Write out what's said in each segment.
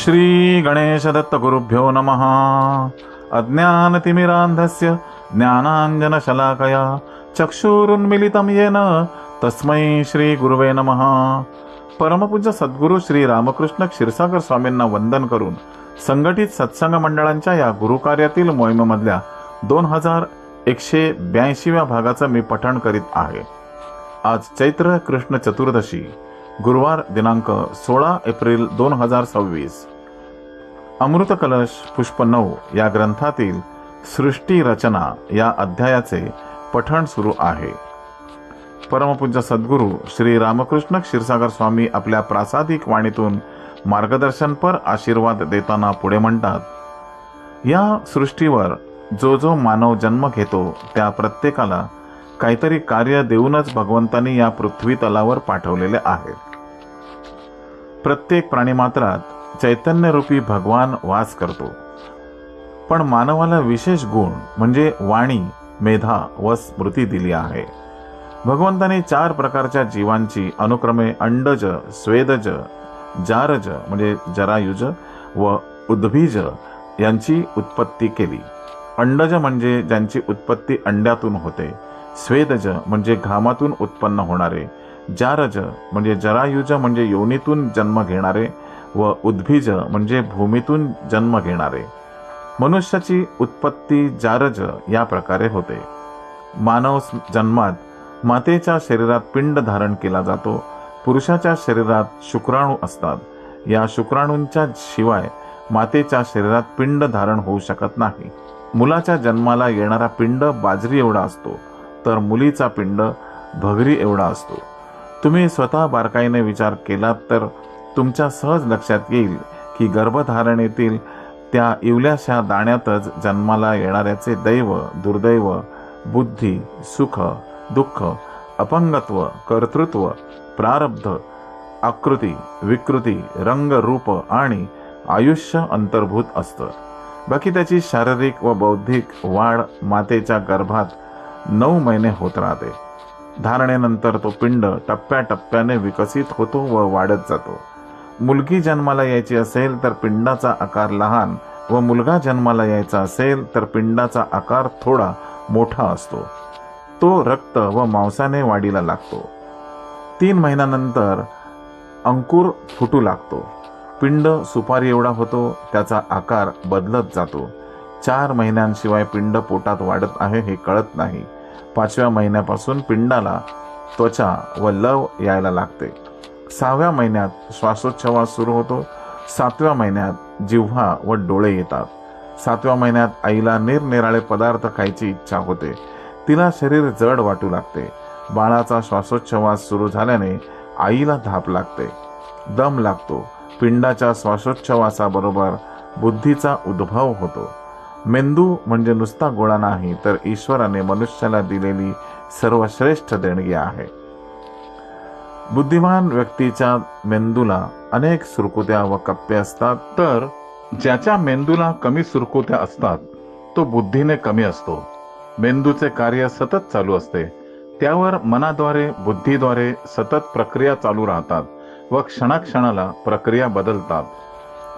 श्री गणेश दत्त गुरुभ्यो नमः। अज्ञानतिमिरान्धस्य ज्ञानाञ्जनशलाकया चक्षुरुन्मिलितं येन तस्मै श्री गुरुवे नमः। परमपूज्य सद्गुरू श्री रामकृष्ण क्षीरसागर स्वामींना वंदन करून संघटित सत्संग मंडळांच्या या गुरुकार्यातील मोहिमेमधल्या 2182व्या भागाचं मी पठण करीत आहे। आज चैत्र कृष्ण चतुर्दशी, गुरुवार दिनांक 16 एप्रिल 2026। अमृत कलश पुष्प 9 या ग्रंथातील सृष्टी रचना या अध्यायाचे पठण सुरू आहे। परमपूज्य सद्गुरू श्री रामकृष्ण क्षीरसागर स्वामी आपल्या प्रासादिक वाणीतून मार्गदर्शनपर आशीर्वाद देताना पुढे म्हणतात, या सृष्टीवर जो जो मानव जन्म घेतो त्या प्रत्येकाला काहीतरी कार्य देऊनच भगवंतांनी या पृथ्वी तलावर पाठवलेले आहे। प्रत्येक प्राणीमात्रात चैतन्यरूपी भगवान वास करतो, पण मानवाला विशेष गुण म्हणजे वाणी, मेधा व स्मृती दिली आहे। भगवंताने 4 प्रकारच्या जीवांची अनुक्रमे अंडज, स्वेदज, जारज म्हणजे जरायुज व उद्भिज यांची उत्पत्ती केली। अंडज म्हणजे ज्यांची उत्पत्ती अंड्यातून होते, स्वेदज म्हणजे घामातून उत्पन्न होणारे, जारज म्हणजे जरायुज म्हणजे योनीतून जन्म घेणारे व उद्भिज म्हणजे भूमीतून जन्म घेणारे। मनुष्याची उत्पत्ती जारज या प्रकारे होते। मानव जन्मात मातेच्या शरीरात पिंड धारण केला जातो। पुरुषाच्या शरीरात शुक्राणू असतात। या शुक्राणूंच्या शिवाय मातेच्या शरीरात पिंड धारण होऊ शकत नाही। मुलाच्या जन्माला येणारा पिंड बाजरी एवढा असतो, तर मुलीचा पिंड भगरी एवढा असतो। तुम्ही स्वतः बारकाईने विचार केलात तर तुमच्या सहज लक्षात येईल की गर्भधारणेतील त्या इवल्याशा दाण्यातच जन्माला येणाऱ्याचे दैव, दुर्दैव, बुद्धी, सुख, दुःख, अपंगत्व, कर्तृत्व, प्रारब्ध, आकृती, विकृती, रंग, रूप आणि आयुष्य अंतर्भूत असतं। बाकी त्याची शारीरिक व बौद्धिक वाढ मातेच्या गर्भात 9 महिने होत राहते। धारणेनंतर तो पिंड टप्प्याटप्प्याने विकसित होतो व वाढत जातो। मुलगी जन्माला यायची असेल तर पिंडाचा आकार लहान व मुलगा जन्माला यायचा असेल तर पिंडाचा आकार थोडा मोठा असतो। तो रक्त व मांसाने वाढीला लागतो। 3 महिन्यानंतर अंकुर फुटू लागतो। पिंड सुपारी एवढा होतो, त्याचा आकार बदलत जातो। 4 महिन्यांशिवाय पिंड पोटात वाढत आहे हे कळत नाही। 5व्या महिन्यापासून पिंडाला त्वचा व लव यायला लागते। 6व्या महिन्यात श्वासोच्छवास सुरू होतो। 7व्या महिन्यात जिव्हा व डोळे येतात। 7व्या महिन्यात आईला निरनिराळे पदार्थ खायची इच्छा होते। तिला शरीर जड वाटू लागते। बाळाचा श्वासोच्छवास सुरू झाल्याने आईला धाप लागते, दम लागतो। पिंडाच्या श्वासोच्छवासाबरोबर बुद्धीचा उद्भव होतो। मेंदू म्हणजे नुसता गोळा नाही, तर ईश्वराने मनुष्याला दिलेली सर्वश्रेष्ठ देणगी आहे। बुद्धिमान व्यक्तीच्या मेंदूला अनेक सुरकुत्या व कप्पे असतात, तर ज्याच्या मेंदूला कमी सुरकुत्या असतात तो बुद्धीने कमी असतो। मेंदूचे कार्य सतत चालू असते, त्यावर मनाद्वारे, बुद्धीद्वारे सतत प्रक्रिया चालू राहतात व क्षणाक्षणाला प्रक्रिया बदलतात।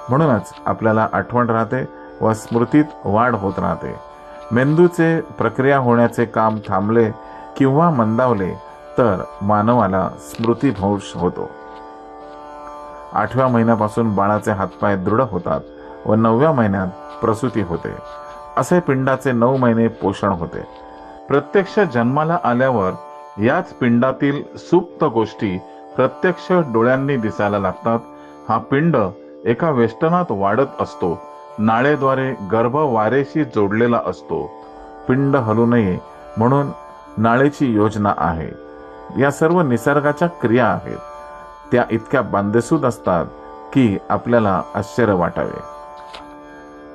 म्हणूनच आपल्याला आठवण राहते व स्मृतीत वाढ होत राहते। मेंदूचे प्रक्रिया होण्याचे काम थांबले किंवा मंदावले तर मानवाला स्मृतिभ्रंश होतो। 8व्या महिन्यापासून बाळाचे हातपाय दृढ होतात व 9व्या महिन्यात प्रसूती होते। असे पिंडाचे 9 महिने पोषण होते। प्रत्यक्ष जन्माला आल्यावर याच पिंडातील सुप्त गोष्टी प्रत्यक्ष डोळ्यांनी दिसायला लागतात। हा पिंड एका वेष्टनात वाढत असतो। नाळेद्वारे गर्भ वारेशी जोडलेला असतो। पिंड हलू नये म्हणून नाळेची योजना आहे। या सर्व निसर्गाच्या क्रिया आहेत। त्या इतक्या बांधेसूद असतात की आपल्याला आश्चर्य वाटावे।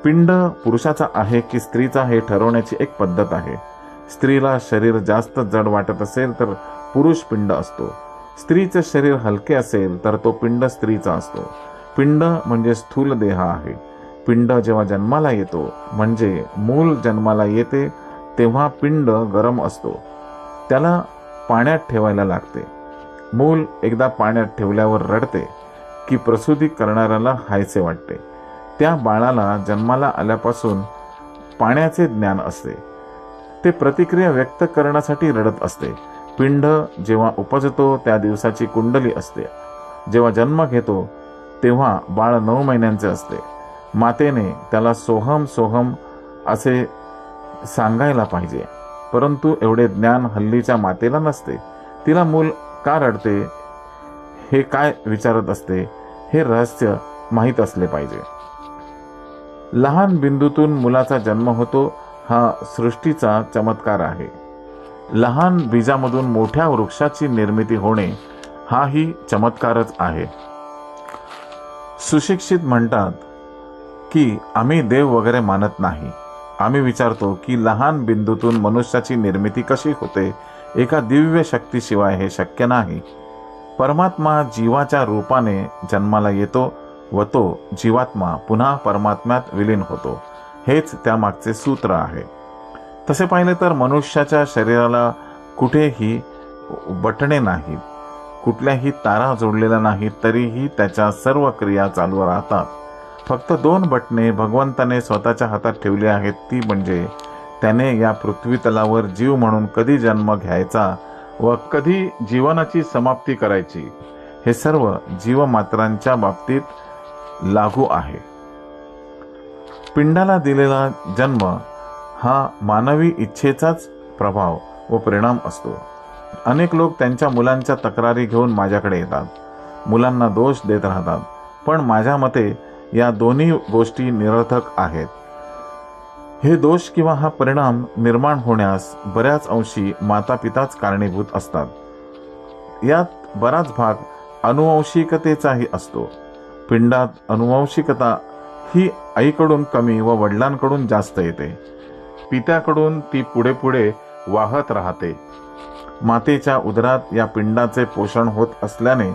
पिंड पुरुषाचा आहे की स्त्रीचा हे ठरवण्याची एक पद्धत आहे। स्त्रीला शरीर जास्त जड वाटत असेल तर पुरुष पिंड असतो। स्त्रीचे शरीर हलके असेल तर तो पिंड स्त्रीचा असतो। पिंड म्हणजे स्थूल देह आहे। पिंड जेव्हा जन्माला येतो म्हणजे मूल जन्माला येते तेव्हा पिंड गरम असतो, त्याला पाण्यात ठेवायला लागते। मूल एकदा पाण्यात ठेवल्यावर रडते की प्रसूती करणाऱ्याला हायसे वाटते. त्या बाळाला जन्माला आल्यापासून पाण्याचे ज्ञान असते. ते प्रतिक्रिया व्यक्त करण्यासाठी रडत असते. पिंड जेव्हा उपजतो त्या दिवसाची कुंडली असते. जेव्हा जन्म घेतो तेव्हा बाळ 9 महिन्यांचे असते. मातेने त्याला सोहम सोहम असे सांगायला पाहिजे, परंतु एवढे ज्ञान हल्लीच्या मातेला नसते. तिला मूल का रडते, हे काय विचारत असते, हे रहस्य माहीत असले पाहिजे. लहान बिंदूतून मुलाचा जन्म होतो हा सृष्टीचा चमत्कार आहे. लहान बीजामधून मोठ्या वृक्षाची निर्मिती होणे हाही चमत्कारच आहे. सुशिक्षित म्हणतात की आम्ही देव वगैरे मानत नाही. आम्ही विचारतो की लहान बिंदूतून मनुष्याची निर्मिती कशी होते. एका दिव्य शक्तीशिवाय हे शक्य नाही. परमात्मा जीवाच्या रूपाने जन्माला येतो व तो जीवात्मा पुन्हा परमात्म्यात विलीन होतो. हेच त्यामागचे सूत्र आहे. तसे पाहिले तर मनुष्याच्या शरीराला कुठेही बटणे नाहीत, कुठल्याही तारा जोडलेल्या नाहीत, तरीही त्याच्या सर्व क्रिया चालू राहतात. फक्त 2 बटणे भगवंताने स्वतःच्या हातात ठेवली आहेत, ती म्हणजे त्याने या पृथ्वी तलावर जीव म्हणून कधी जन्म घ्यायचा व कधी जीवनाची समाप्ती करायची. हे सर्व जीवमात्रांच्या बाबतीत लागू आहे. पिंडाला दिलेला जन्म हा मानवी इच्छेचाच प्रभाव व परिणाम असतो. अनेक लोक त्यांच्या मुलांच्या तक्रारी घेऊन माझ्याकडे येतात, मुलांना दोष देत राहतात. पण माझ्या मते या दोन्ही गोष्टी निरर्थक आहेत. हे दोष किंवा हा परिणाम निर्माण होण्यास बऱ्याच अंशी माता पिताच कारणीभूत असतात. यात बराच भाग अनुवंशिकतेचाही असतो. पिंडात अनुवंशिकता ही आईकडून कमी व वडिलांकडून जास्त येते. पित्याकडून ती पुढे पुढे वाहत राहते. मातेच्या उदरात या पिंडाचे पोषण होत असल्याने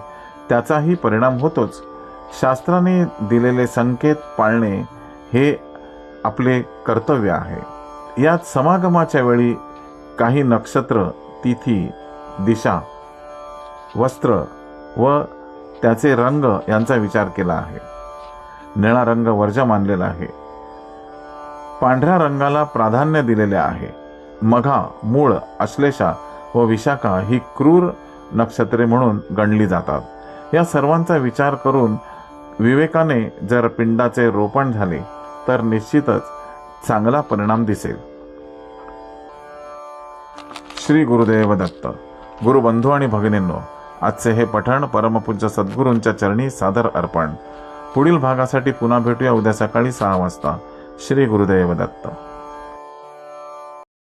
त्याचाही परिणाम होतोच. शास्त्राने दिलेले संकेत पाळणे हे आपले कर्तव्य आहे. यात समागमाच्या वेळी काही नक्षत्र, तिथी, दिशा, वस्त्र व त्याचे रंग यांचा विचार केला आहे. निळा रंग वर्ज्य मानलेला आहे. पांढऱ्या रंगाला प्राधान्य दिलेले आहे. मघा, मूळ, अश्लेषा व विशाखा ही क्रूर नक्षत्रे म्हणून गणली जातात. या सर्वांचा विचार करून विवेकाने जर पिंडाचे रोपण झाले तर निश्चितच चांगला परिणाम दिसेल. श्री गुरुदेव दत्त. गुरुबंधू आणि भगिनींनो, आजचे हे पठण परमपूज्य सद्गुरूंच्या चरणी सादर अर्पण. पुढील भागासाठी पुन्हा भेटूया उद्या सकाळी 6 वाजता. श्री गुरुदेव दत्त.